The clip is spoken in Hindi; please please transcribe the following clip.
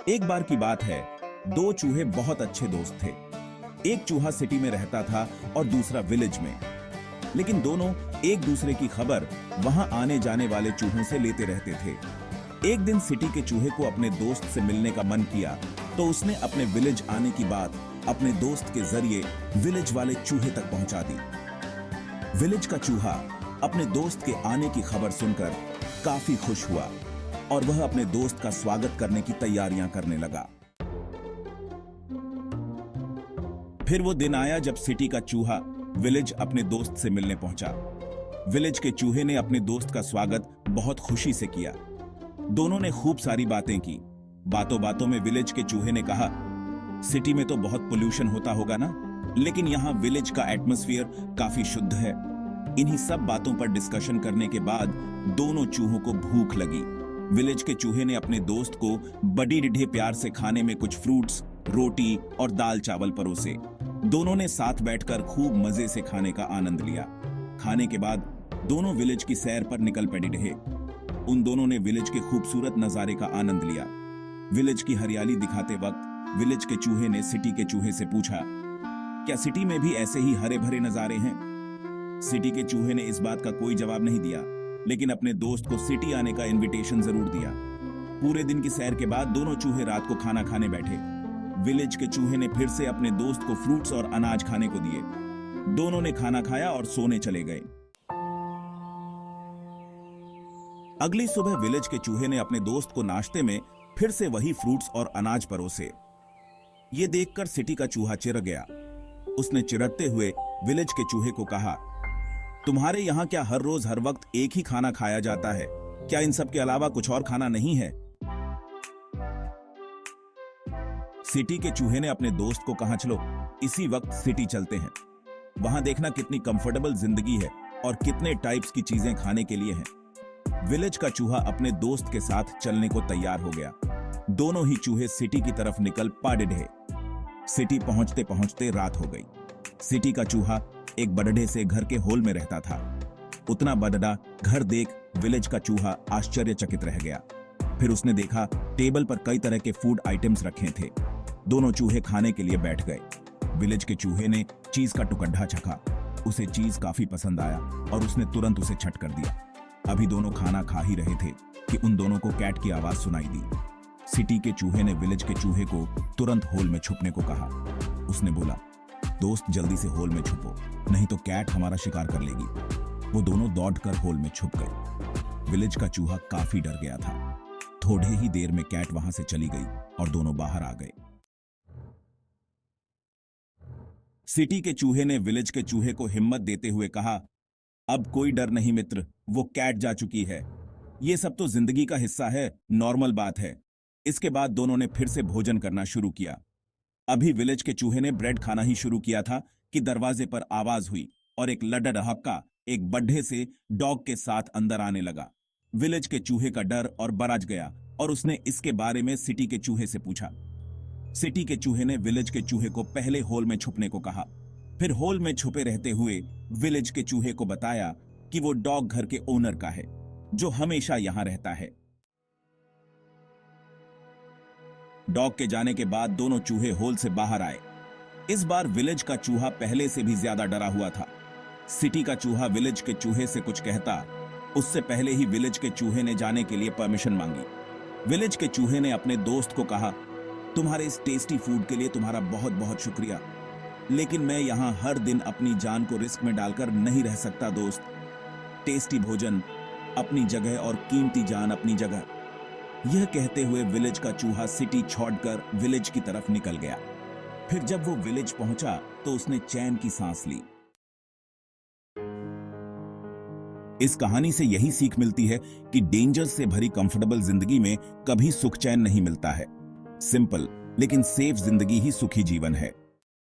एक बार की बात है, दो चूहे बहुत अच्छे दोस्त थे। एक चूहा सिटी में रहता था और दूसरा विलेज में। लेकिन दोनों एक दूसरे की खबर वहां आने जाने वाले चूहों से लेते रहते थे। एक दिन सिटी के चूहे को अपने दोस्त से मिलने का मन किया, तो उसने अपने विलेज आने की बात अपने दोस्त के जरिए विलेज वाले चूहे तक पहुंचा दी। विलेज का चूहा अपने दोस्त के आने की खबर सुनकर काफी खुश हुआ और वह अपने दोस्त का स्वागत करने की तैयारियां करने लगा। फिर वो दिन आया जब सिटी का चूहा विलेज अपने दोस्त से मिलने पहुंचा। विलेज के चूहे ने अपने दोस्त का स्वागत बहुत खुशी से किया। दोनों ने खूब सारी बातें की। बातों बातों में विलेज के चूहे ने कहा, सिटी में तो बहुत पोल्यूशन होता होगा ना, लेकिन यहाँ विलेज का एटमॉस्फेयर काफी शुद्ध है। इन्हीं सब बातों पर डिस्कशन करने के बाद दोनों चूहों को भूख लगी। विलेज के चूहे ने अपने दोस्त को बड़ी ढिढे प्यार से खाने में कुछ फ्रूट्स, रोटी और दाल चावल परोसे। दोनों ने साथ बैठकर खूब मजे से खाने का आनंद लिया। खाने के बाद दोनों विलेज की सैर पर निकल पड़े रहे। उन दोनों ने विलेज के खूबसूरत नजारे का आनंद लिया। विलेज की हरियाली दिखाते वक्त विलेज के चूहे ने सिटी के चूहे से पूछा, क्या सिटी में भी ऐसे ही हरे भरे नजारे हैं? सिटी के चूहे ने इस बात का कोई जवाब नहीं दिया, लेकिन अपने दोस्त को सिटी आने का इनविटेशन जरूर दिया। पूरे दिन की सैर के बाद दोनों चूहे रात को खाना खाने बैठे। विलेज के चूहे ने फिर से अपने दोस्त को फ्रूट्स और अनाज खाने को दिए। दोनों ने खाना खाया और सोने चले गए। अगली सुबह विलेज के चूहे ने अपने दोस्त को नाश्ते में फिर से वही फ्रूट्स और अनाज परोसे। ये देखकर सिटी का चूहा चिढ़ गया। उसने चिढ़ते हुए विलेज के चूहे को कहा, तुम्हारे यहाँ क्या हर रोज हर वक्त एक ही खाना खाया जाता है? क्या इन सब के अलावा कुछ और खाना नहीं है? सिटी के चूहे ने अपने दोस्त को कहा, चलो इसी वक्त सिटी चलते हैं। वहां देखना कितनी कंफर्टेबल जिंदगी है और कितने टाइप्स की चीजें खाने के लिए हैं। विलेज का चूहा अपने दोस्त के साथ चलने को तैयार हो गया। दोनों ही चूहे सिटी की तरफ निकल पड़े रहे। सिटी पहुंचते पहुंचते रात हो गई। सिटी का चूहा एक बड़े से घर के हॉल में रहता था। उतना बड़ा घर देख विलेज का चूहा आश्चर्यचकित रह गया। फिर उसने देखा टेबल पर कई तरह के फूड आइटम्स रखे थे। दोनों चूहे खाने के लिए बैठ गए। विलेज के चूहे ने चीज का टुकड़ा चखा। उसे चीज काफी पसंद आया और उसने तुरंत उसे छट कर दिया। अभी दोनों खाना खा ही रहे थे कि उन दोनों को कैट की आवाज सुनाई दी। सिटी के चूहे ने विलेज के चूहे को तुरंत होल में छुपने को कहा। उसने बोला, दोस्त जल्दी से होल में छुपो, नहीं तो कैट हमारा शिकार कर लेगी। वो दोनों दौड़कर होल में छुप गए। विलेज का चूहा काफी डर गया था। थोड़े ही देर में कैट वहां से चली गई और दोनों बाहर आ गए। सिटी के चूहे ने विलेज के चूहे को हिम्मत देते हुए कहा, अब कोई डर नहीं मित्र, वो कैट जा चुकी है। ये सब तो जिंदगी का हिस्सा है, नॉर्मल बात है। इसके बाद दोनों ने फिर से भोजन करना शुरू किया। अभी विलेज के चूहे ने ब्रेड खाना ही शुरू किया था कि दरवाजे पर आवाज हुई और एक लड़हक्का एक बड्ढे से डॉग के साथ अंदर आने लगा। विलेज के चूहे का डर और बरज गया और उसने इसके बारे में सिटी के चूहे से पूछा। सिटी के चूहे ने विलेज के चूहे को पहले होल में छुपने को कहा। फिर होल में छुपे रहते हुए विलेज के चूहे को बताया कि वो डॉग घर के ओनर का है, जो हमेशा यहां रहता है। डॉग के जाने के बाद दोनों चूहे होल से बाहर आए। इस बार विलेज का चूहा पहले से भी ज्यादा डरा हुआ था। सिटी का चूहा विलेज के चूहे से कुछ कहता, उससे पहले ही विलेज के चूहे ने जाने के लिए परमिशन मांगी। विलेज के चूहे ने अपने दोस्त को कहा, तुम्हारे इस टेस्टी फूड के लिए तुम्हारा बहुत बहुत शुक्रिया, लेकिन मैं यहाँ हर दिन अपनी जान को रिस्क में डालकर नहीं रह सकता दोस्त। टेस्टी भोजन अपनी जगह और कीमती जान अपनी जगह। यह कहते हुए विलेज का चूहा सिटी छोड़कर विलेज की तरफ निकल गया। फिर जब वो विलेज पहुंचा तो उसने चैन की सांस ली। इस कहानी से यही सीख मिलती है कि डेंजर से भरी कंफर्टेबल जिंदगी में कभी सुख चैन नहीं मिलता है। सिंपल लेकिन सेफ जिंदगी ही सुखी जीवन है।